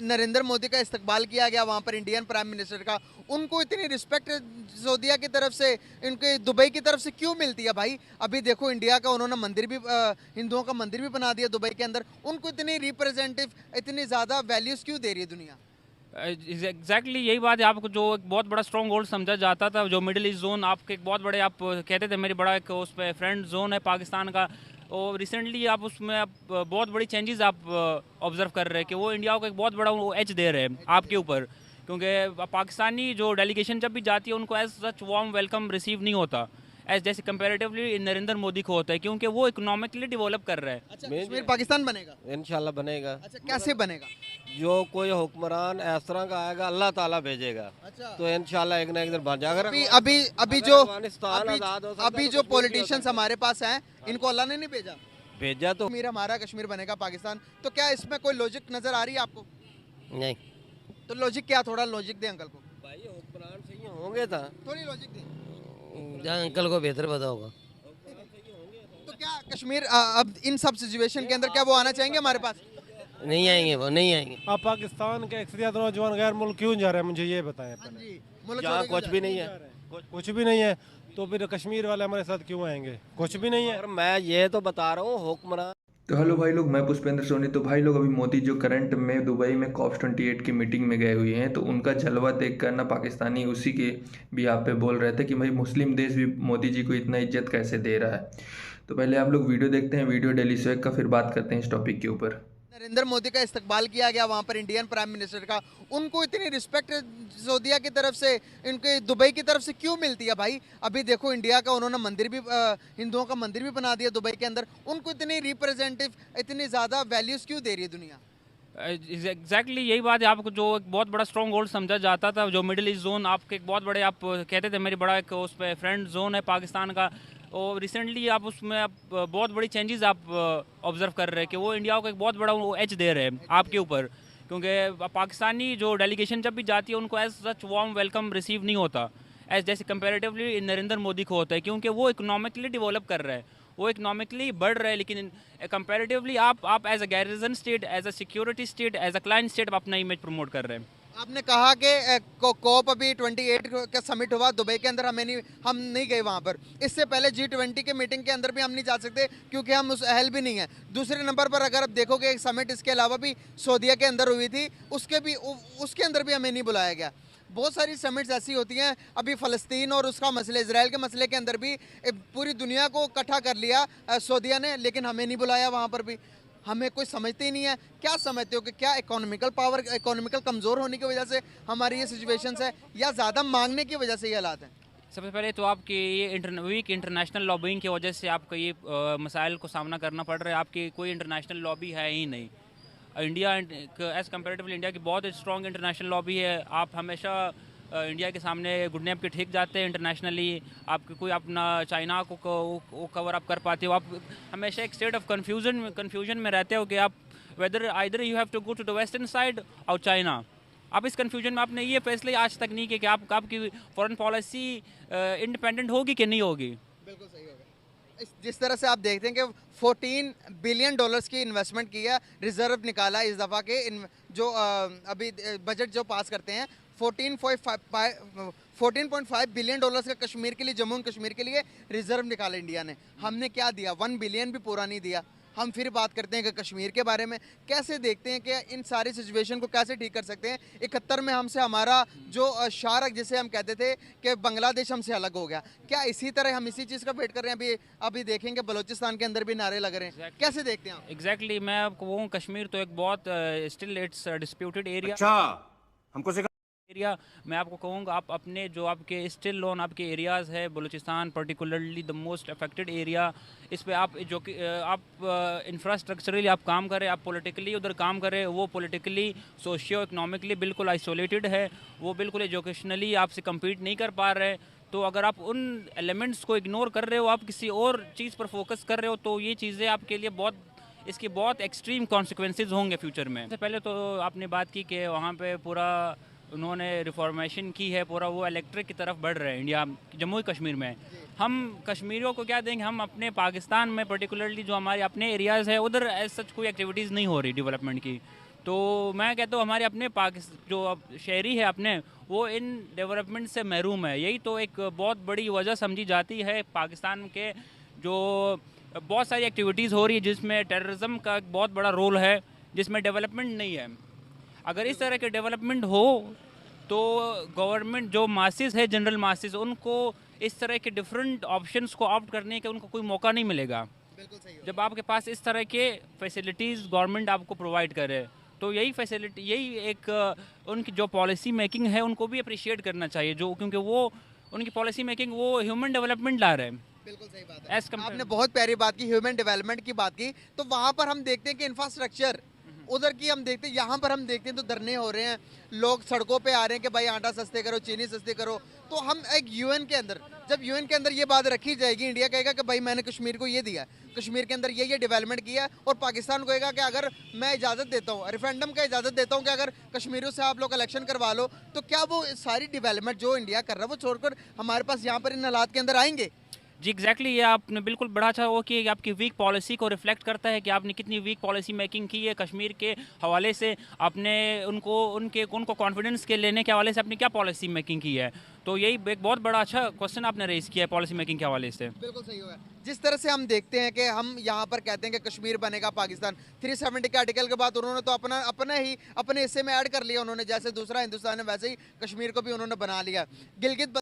नरेंद्र मोदी का इस्तकबाल किया गया वहाँ पर इंडियन प्राइम मिनिस्टर का, उनको इतनी रिस्पेक्ट सऊदीया की तरफ से, इनके दुबई की तरफ से क्यों मिलती है भाई? अभी देखो इंडिया का उन्होंने मंदिर भी हिंदुओं का मंदिर भी बना दिया दुबई के अंदर, उनको इतनी रिप्रेजेंटेटिव इतनी ज़्यादा वैल्यूज़ क्यों दे रही है दुनिया? एग्जैक्टली यही बात है। आपको जो एक बहुत बड़ा स्ट्रॉन्ग होल्ड समझा जाता था, जो मिडिल ईस्ट जोन आपके एक बहुत बड़े आप कहते थे मेरी बड़ा एक उस पर फ्रेंड जोन है पाकिस्तान का, और रिसेंटली आप उसमें आप बहुत बड़ी चेंजेस आप ऑब्जर्व कर रहे हैं कि वो इंडिया को एक बहुत बड़ा वो एज दे रहे हैं आपके ऊपर, क्योंकि पाकिस्तानी जो डेलीगेशन जब भी जाती है उनको as such warm welcome receive नहीं होता एज जैसे कंपैरेटिवली नरेंद्र मोदी को होता है, क्योंकि वो इकोनॉमिकली डेवलप कर रहा है। अच्छा, कश्मीर पाकिस्तान बनेगा? इंशाल्लाह बनेगा। अच्छा, कैसे बनेगा? जो कोई हुक्मरान इस तरह का आएगा अल्लाह ताला भेजेगा, अच्छा, तो इंशाल्लाह एक ना एक दिन बन जाएगा। अभी अभी अभी जो अफगानिस्तान आजाद हो सकता है अभी तो जो कश्मीर भी हो पॉलिटिशियंस सकता है। हमारे पास हैं, इनको अल्लाह ने नहीं भेजा? भेजा तो कश्मीर हमारा, कश्मीर बनेगा पाकिस्तान, तो क्या इसमें कोई लॉजिक नजर आ रही है आपको? नहीं तो लॉजिक क्या, थोड़ा लॉजिक दे अंकल को, भाई, हुक्मरान सही होंगे था थोड़ी लॉजिक दे। अंकल को बेहतर पता होगा। तो क्या कश्मीर अब इन सब सिचुएशन के अंदर क्या वो आना चाहेंगे हमारे पास? नहीं आएंगे, वो नहीं आएंगे। आप पाकिस्तान के अक्सरियत नौजवान गैर मुल्क क्यों जा रहे हैं, मुझे ये बताएं हाँ पहले। जी, मुल्क यहाँ छोड़ के कुछ जा भी रहे नहीं है। कुछ भी नहीं है, तो फिर कश्मीर वाले हमारे साथ क्यों आएंगे? कुछ भी नहीं है। और मैं ये तो बता रहा हूँ हुक्मरान। तो हेलो भाई लोग, मैं पुष्पेंद्र सोनी। तो भाई लोग, अभी मोदी जो करंट में दुबई में कॉप 28 की मीटिंग में गए हुए हैं, तो उनका जलवा देख कर ना पाकिस्तानी उसी के भी आप पे बोल रहे थे कि भाई मुस्लिम देश भी मोदी जी को इतना इज्जत कैसे दे रहा है। तो पहले आप लोग वीडियो देखते हैं, वीडियो डेली स्वेग का, फिर बात करते हैं इस टॉपिक के ऊपर। नरेंद्र मोदी का इस्तकबाल किया गया वहाँ पर इंडियन प्राइम मिनिस्टर का, उनको इतनी रिस्पेक्ट सऊदीया की तरफ से, इनके दुबई की तरफ से क्यों मिलती है भाई? अभी देखो इंडिया का उन्होंने मंदिर भी हिंदुओं का मंदिर भी बना दिया दुबई के अंदर, उनको इतनी रिप्रेजेंटेटिव इतनी ज़्यादा वैल्यूज़ क्यों दे रही है दुनिया? एग्जैक्टली यही बात है। आपको जो एक बहुत बड़ा स्ट्रॉन्ग होल्ड समझा जाता था, जो मिडिल ईस्ट जोन आपके एक बहुत बड़े आप कहते थे मेरी बड़ा एक उस पर फ्रेंड जोन है पाकिस्तान का, और रिसेंटली आप उसमें आप बहुत बड़ी चेंजेस आप ऑब्जर्व कर रहे हैं कि वो इंडिया को एक बहुत बड़ा वो एज दे रहे हैं आपके ऊपर, क्योंकि पाकिस्तानी जो डेलीगेशन जब भी जाती है उनको as such warm welcome receive नहीं होता एज जैसे कंपैरेटिवली नरेंद्र मोदी को होता है, क्योंकि वो इकोनॉमिकली डेवलप कर रहा है, वो इकोनॉमिकली बढ़ रहा है। लेकिन कंपैरेटिवली आप as a garrison state, as a security state, as a client state अपना इमेज प्रमोट कर रहे हैं। आपने कहा कि कॉप अभी 28 का समिट हुआ दुबई के अंदर, हम नहीं गए वहाँ पर। इससे पहले G20 के मीटिंग के अंदर भी हम नहीं जा सकते क्योंकि हम उस अहल भी नहीं है। दूसरे नंबर पर अगर आप देखोगे एक समिट इसके अलावा भी सऊदीया के अंदर हुई थी, उसके अंदर भी हमें नहीं बुलाया गया। बहुत सारी समिट्स ऐसी होती हैं। अभी फ़लस्तीन और उसका मसले, इसराइल के मसले के अंदर भी पूरी दुनिया को इकट्ठा कर लिया सऊदीया ने, लेकिन हमें नहीं बुलाया वहाँ पर भी। हमें कोई समझते ही नहीं है। क्या समझते हो कि क्या इकोनॉमिकल पावर, इकोनॉमिकल कमज़ोर होने की वजह से हमारी ये सिचुएशंस है, या ज़्यादा मांगने की वजह से ये हालात हैं? सबसे पहले तो आपकी ये वीक इंटरनेशनल लॉबिंग की वजह से आपको ये मसाइल को सामना करना पड़ रहा है। आपकी कोई इंटरनेशनल लॉबी है ही नहीं। इंडिया एज़ कम्पेरेटिवली इंडिया की बहुत स्ट्रॉन्ग इंटरनेशनल लॉबी है। आप हमेशा इंडिया के सामने घुटने आपके ठीक जाते हैं इंटरनेशनली। आपके कोई अपना चाइना को कवर अप कर पाते हो। आप हमेशा एक स्टेट ऑफ कन्फ्यूजन में रहते हो कि आप whether either you have to go to the western side और चाइना। आप इस कन्फ्यूजन में आपने ये फैसले आज तक नहीं किया कि आपकी फॉरेन पॉलिसी इंडिपेंडेंट होगी कि नहीं होगी। बिल्कुल सही होगा। जिस तरह से आप देखते हैं कि $14 बिलियन की इन्वेस्टमेंट की है, रिजर्व निकाला इस दफ़ा के जो अभी बजट जो पास करते हैं, 14.5 बिलियन डॉलर्स का कश्मीर के लिए, जम्मू एंड कश्मीर के लिए रिजर्व निकाला इंडिया ने। हमने क्या दिया? 1 बिलियन भी पूरा नहीं दिया। हम फिर बात करते हैं कि कश्मीर के बारे में कैसे देखते हैं कि इन सारी सिचुएशन को कैसे ठीक कर सकते हैं। 71 में हमसे हमारा जो शारक जिसे हम कहते थे कि बांग्लादेश हमसे अलग हो गया, क्या इसी तरह हम इसी चीज़ का वेट कर रहे हैं? अभी देखेंगे बलूचिस्तान के अंदर भी नारे लग रहे हैं। कैसे देखते हैं आप? एग्जैक्टली मैं आपको कहूँ, कश्मीर तो एक बहुत स्टिल इट्स डिस्प्यूटेड एरिया। अच्छा, हमको एरिया मैं आपको कहूँगा, आप अपने जो आपके स्टिल लोन आपके एरियाज़ है, Balochistan particularly the most affected area, इस पे आप जो कि आप इंफ्रास्ट्रक्चरली आप काम करें, आप पॉलिटिकली उधर काम करें, वो पॉलिटिकली सोशियो इकनॉमिकली बिल्कुल आइसोलेटेड है, वो बिल्कुल एजुकेशनली आपसे कम्पीट नहीं कर पा रहे। तो अगर आप उन एलिमेंट्स को इग्नोर कर रहे हो, आप किसी और चीज़ पर फोकस कर रहे हो, तो ये चीज़ें आपके लिए इसके बहुत एक्सट्रीम कॉन्सिक्वेंसेज होंगे फ्यूचर में। सबसे पहले तो आपने बात की कि वहाँ पे पूरा उन्होंने रिफॉर्मेशन की है, पूरा वो इलेक्ट्रिक की तरफ बढ़ रहे हैं इंडिया, जम्मू कश्मीर में। हम कश्मीरियों को क्या देंगे? हम अपने पाकिस्तान में पर्टिकुलरली जो हमारे अपने एरियाज़ है उधर एज सच कोई एक्टिविटीज़ नहीं हो रही डेवलपमेंट की। तो मैं कहता हूँ हमारे अपने जो अब शहरी है अपने, वो इन डेवलपमेंट से महरूम है। यही तो एक बहुत बड़ी वजह समझी जाती है पाकिस्तान के, जो बहुत सारी एक्टिविटीज़ हो रही है जिसमें टेररिज्म का एक बहुत बड़ा रोल है, जिसमें डेवलपमेंट नहीं है। अगर इस तरह के डेवलपमेंट हो तो गवर्नमेंट जो मासेस है, जनरल मासेस, उनको इस तरह के डिफरेंट ऑप्शंस को ऑप्ट करने का उनको कोई मौका नहीं मिलेगा। बिल्कुल सही हो। जब आपके पास इस तरह के फैसिलिटीज़ गवर्नमेंट आपको प्रोवाइड करे, तो यही फैसिलिटी, यही एक उनकी जो पॉलिसी मेकिंग है उनको भी अप्रिशिएट करना चाहिए, जो क्योंकि वो उनकी पॉलिसी मेकिंग वो ह्यूमन डेवलपमेंट ला रहे हैं। बिल्कुल सही बात है। एज कम्पेयर आपने बहुत प्यारी बात की, ह्यूमन डेवलपमेंट की बात की, तो वहाँ पर हम देखते हैं कि इंफ्रास्ट्रक्चर उधर की हम देखते हैं, यहाँ पर हम देखते हैं तो धरने हो रहे हैं, लोग सड़कों पे आ रहे हैं कि भाई आटा सस्ते करो, चीनी सस्ती करो। तो हम एक यूएन के अंदर, जब यूएन के अंदर ये बात रखी जाएगी, इंडिया कहेगा कि भाई मैंने कश्मीर को ये दिया, कश्मीर के अंदर ये डेवलपमेंट किया, और पाकिस्तान को कहेगा कि अगर मैं इजाज़त देता हूँ, रेफरेंडम का इजाज़त देता हूँ कि अगर कश्मीरियों से आप लोग इलेक्शन करवा लो, तो क्या वो सारी डेवलपमेंट जो इंडिया कर रहा है वो छोड़कर हमारे पास यहाँ पर इन हालात के अंदर आएंगे? जी एग्जैक्टली, ये आपने बिल्कुल बड़ा अच्छा वो कि आपकी वीक पॉलिसी को रिफ्लेक्ट करता है कि आपने कितनी वीक पॉलिसी मेकिंग की है कश्मीर के हवाले से। आपने उनको कॉन्फिडेंस के लेने के हवाले से अपनी क्या पॉलिसी मेकिंग की है। तो यही एक बहुत बड़ा अच्छा क्वेश्चन आपने रेज किया है पॉलिसी मेकिंग के हवाले से। बिल्कुल सही होगा। जिस तरह से हम देखते हैं कि हम यहाँ पर कहते हैं कि कश्मीर बनेगा पाकिस्तान, 370 के आर्टिकल के बाद उन्होंने तो अपने हिस्से में ऐड कर लिया उन्होंने, जैसे दूसरा हिंदुस्तान है वैसे ही कश्मीर को भी उन्होंने बना लिया। गिलगित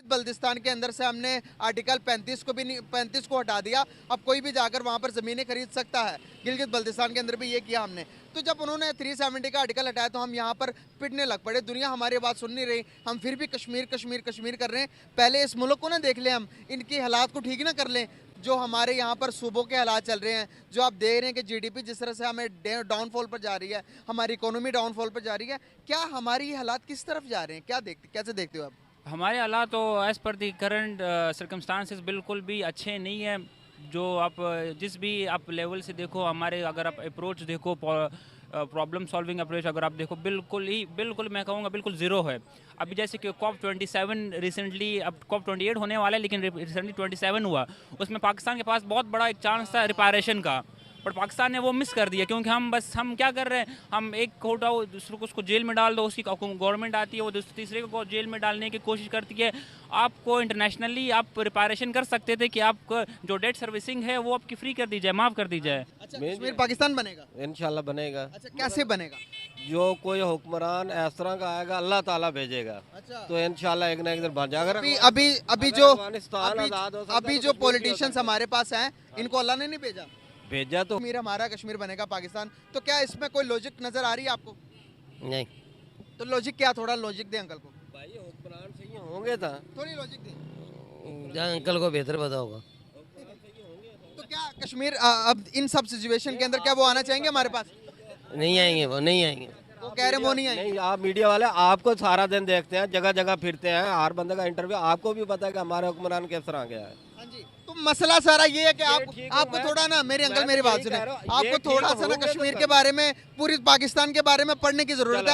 बल्तिस्तान के अंदर से हमने आर्टिकल 35 को हटा दिया, अब कोई भी जाकर वहाँ पर ज़मीनें खरीद सकता है। गिलगित बल्तिस्तान के अंदर भी ये किया हमने। तो जब उन्होंने 370 का आर्टिकल हटाया तो हम यहाँ पर पिटने लग पड़े, दुनिया हमारी बात सुन नहीं रही, हम फिर भी कश्मीर कश्मीर कश्मीर कर रहे हैं। पहले इस मुल्क को ना देख लें, हम इनके हालात को ठीक ना कर लें। जो हमारे यहाँ पर सूबों के हालात चल रहे हैं, जो आप देख रहे हैं कि जीडीपी जिस तरह से हमें डाउनफॉल पर जा रही है, हमारी इकोनॉमी डाउनफॉल पर जा रही है, क्या हमारी हालात किस तरफ जा रहे हैं, कैसे देखते हो आप? हमारे हालात तो एज़ पर दी करंट सर्कमस्टांसेस बिल्कुल भी अच्छे नहीं है। जो आप जिस भी आप लेवल से देखो, हमारे अगर आप अप्रोच देखो, प्रॉब्लम सॉल्विंग अप्रोच अगर आप देखो, बिल्कुल मैं कहूँगा बिल्कुल ज़ीरो है। अभी जैसे कि COP27 रिसेंटली, अब COP28 होने वाला है, लेकिन रिसेंटली 27 हुआ, उसमें पाकिस्तान के पास बहुत बड़ा एक चांस था रिपायरेशन का, पर पाकिस्तान ने वो मिस कर दिया। क्योंकि हम क्या कर रहे हैं, हम एक को उठाओ, दूसरे को उसको जेल में डाल दो, उसकी गवर्नमेंट आती है, वो तीसरे को जेल में डालने की कोशिश करती है। आपको इंटरनेशनली आप रिपायरेशन कर सकते थे कि आपको जो डेट सर्विसिंग है वो आपकी फ्री कर दी जाए, माफ़ कर दी जाए। अच्छा, कश्मीर पाकिस्तान बनेगा? इंशाल्लाह बनेगा। अच्छा, कैसे बनेगा? जो कोई हुक्मरान इस तरह का आएगा, अल्लाह ताला भेजेगा। अच्छा। तो इंशाल्लाह एक ना एक दिन बन जाएगा। अभी जो पॉलिटिशियंस हमारे पास हैं, इनको अल्लाह ने नहीं भेजा तो कश्मीर हमारा, कश्मीर बनेगा पाकिस्तान, तो क्या इसमें कोई लॉजिक नजर आ रही है आपको? नहीं। तो लॉजिक क्या, थोड़ा लॉजिक दे अंकल को। भाई हुक्मरान सही होंगे था, थोड़ी लॉजिक दे। जहाँ अंकल को बेहतर पता होगा। तो क्या कश्मीर अब इन सब सिचुएशन के अंदर क्या वो आना चाहेंगे हमारे पास? नहीं आएंगे, वो नहीं आएंगे। वो कह रहे वो नहीं आएंगे। नहीं, आप मीडिया वाले आपको सारा दिन देखते हैं, जगह जगह फिरते हैं, हर बंदे का इंटरव्यू, आपको भी पता है कि हमारे हुक्मरान किस तरह गया है। हाँ जी। तो मसला सारा ये है कि आपको थोड़ा ना, मेरे अंकल मेरी बात सुने, आपको थोड़ा सा ना कश्मीर के बारे में, पूरी पाकिस्तान के बारे में पढ़ने की जरूरत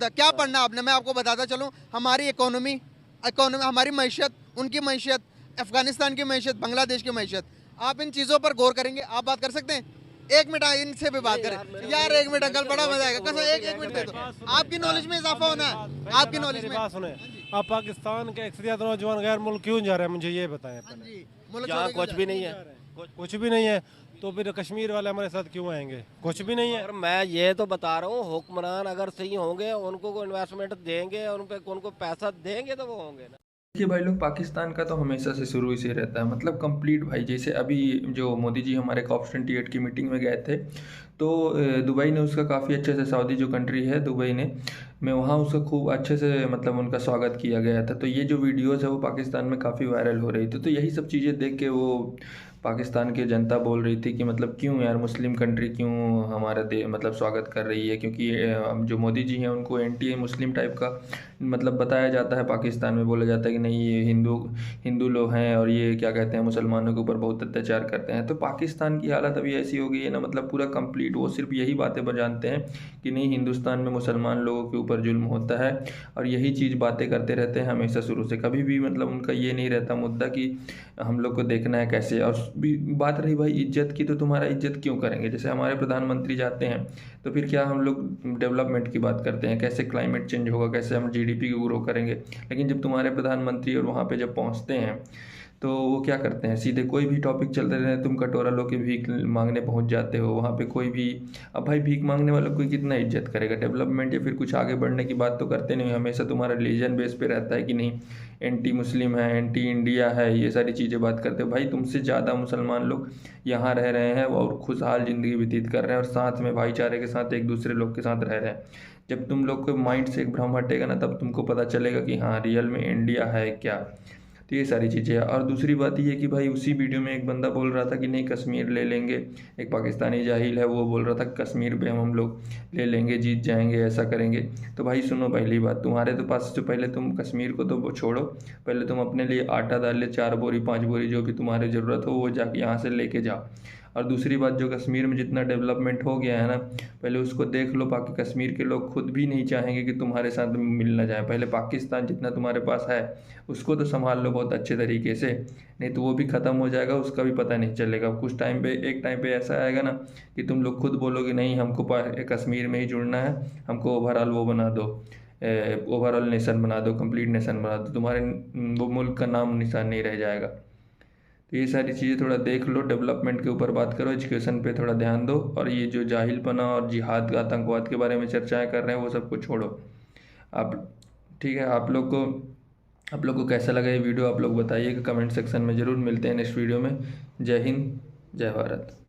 है। क्या पढ़ना आपने, मैं आपको बताता चलूँ। हमारी इकोनॉमी, हमारी मैशियत, उनकी मैशियत, अफगानिस्तान की मैशियत, बांग्लादेश की मैशियत, आप इन चीज़ों पर गौर करेंगे। आप बात कर सकते हैं? एक मिनट इनसे भी बात करें यार, एक मिनट अंकल, बड़ा मजा आएगा। कसम, एक मिनट दे दो, आपकी नॉलेज में इजाफा होना है, आपकी नॉलेज में। बात सुने, आप पाकिस्तान के अक्सरियत नौजवान गैर मुल्क क्यों जा रहे हैं, मुझे ये बताएं। यहाँ कुछ भी नहीं है, कुछ भी नहीं है, तो फिर कश्मीर वाले हमारे साथ क्यों आएंगे? कुछ भी नहीं है। और मैं ये तो बता रहा हूँ, हुक्मरान अगर सही होंगे, उनको इन्वेस्टमेंट देंगे, उनको पैसा देंगे तो वो होंगे ना। देखिए भाई लोग, पाकिस्तान का तो हमेशा से शुरू से रहता है, मतलब कंप्लीट भाई। जैसे अभी जो मोदी जी हमारे COP28 की मीटिंग में गए थे, तो दुबई ने उसका काफ़ी अच्छे से, सऊदी जो कंट्री है दुबई में वहाँ उसका खूब अच्छे से मतलब उनका स्वागत किया गया था। तो ये जो वीडियोज़ है वो पाकिस्तान में काफ़ी वायरल हो रही थी। तो यही सब चीज़ें देख के वो पाकिस्तान की जनता बोल रही थी कि मतलब क्यों यार, मुस्लिम कंट्री क्यों हमारा मतलब स्वागत कर रही है। क्योंकि जो मोदी जी हैं उनको एंटी मुस्लिम टाइप का मतलब बताया जाता है। पाकिस्तान में बोला जाता है कि नहीं, ये हिंदू लोग हैं और ये क्या कहते हैं, मुसलमानों के ऊपर बहुत अत्याचार करते हैं। तो पाकिस्तान की हालत अभी ऐसी हो गई है ना, मतलब पूरा कंप्लीट वो सिर्फ यही बातें जानते हैं कि नहीं, हिंदुस्तान में मुसलमान लोगों के ऊपर जुल्म होता है, और यही चीज़ बातें करते रहते हैं हमेशा शुरू से। कभी भी मतलब उनका ये नहीं रहता मुद्दा कि हम लोग को देखना है कैसे। और बात रही भाई इज्जत की, तो तुम्हारा इज्जत क्यों करेंगे? जैसे हमारे प्रधानमंत्री जाते हैं तो फिर क्या हम लोग डेवलपमेंट की बात करते हैं, कैसे क्लाइमेट चेंज होगा, कैसे हम जीडीपी को ग्रो करेंगे। लेकिन जब तुम्हारे प्रधानमंत्री और वहाँ पे जब पहुँचते हैं तो वो क्या करते हैं, सीधे कोई भी टॉपिक चलते रहे तुम कटोरा लो के भीख मांगने पहुंच जाते हो वहाँ पे। कोई भी, अब भाई भीख मांगने वालों को कितना इज्जत करेगा? डेवलपमेंट या फिर कुछ आगे बढ़ने की बात तो करते नहीं, हमेशा तुम्हारा रिलीजन बेस पे रहता है कि नहीं एंटी मुस्लिम है, एंटी इंडिया है, ये सारी चीज़ें बात करते हो। भाई तुमसे ज़्यादा मुसलमान लोग यहाँ रह रहे हैं और खुशहाल ज़िंदगी व्यतीत कर रहे हैं और साथ में भाईचारे के साथ एक दूसरे लोग के साथ रह रहे हैं। जब तुम लोग के माइंड से एक भ्रम हटेगा ना, तब तुमको पता चलेगा कि हाँ रियल में इंडिया है क्या। तो ये सारी चीज़ें हैं। और दूसरी बात ये कि भाई उसी वीडियो में एक बंदा बोल रहा था कि नहीं कश्मीर ले लेंगे, एक पाकिस्तानी जाहिल है वो बोल रहा था कश्मीर पे हम लोग ले लेंगे, जीत जाएंगे, ऐसा करेंगे। तो भाई सुनो, पहली बात तुम्हारे तो पास जो, पहले तुम कश्मीर को तो छोड़ो, पहले तुम अपने लिए आटा डाल ले 4 बोरी 5 बोरी जो भी तुम्हारी ज़रूरत हो वो जाके यहाँ से लेके जाओ। और दूसरी बात, जो कश्मीर में जितना डेवलपमेंट हो गया है ना, पहले उसको देख लो। बाकी कश्मीर के लोग खुद भी नहीं चाहेंगे कि तुम्हारे साथ मिलना जाए। पहले पाकिस्तान जितना तुम्हारे पास है उसको तो संभाल लो बहुत अच्छे तरीके से, नहीं तो वो भी ख़त्म हो जाएगा, उसका भी पता नहीं चलेगा। कुछ टाइम पे, एक टाइम पे ऐसा आएगा ना कि तुम लोग खुद बोलोगे नहीं हमको कश्मीर में ही जुड़ना है, हमको ओवरऑल वो बना दो, ओवरऑल नेशन बना दो, कंप्लीट नेशन बना दो, तुम्हारे वो मुल्क का नाम निशान नहीं रह जाएगा। तो ये सारी चीज़ें थोड़ा देख लो, डेवलपमेंट के ऊपर बात करो, एजुकेशन पे थोड़ा ध्यान दो, और ये जो जाहिलपना और जिहाद आतंकवाद के बारे में चर्चाएं कर रहे हैं वो सबको छोड़ो आप। ठीक है, आप लोग को कैसा लगा ये वीडियो आप लोग बताइएगा कमेंट सेक्शन में। ज़रूर मिलते हैं नेक्स्ट वीडियो में। जय हिंद, जय भारत।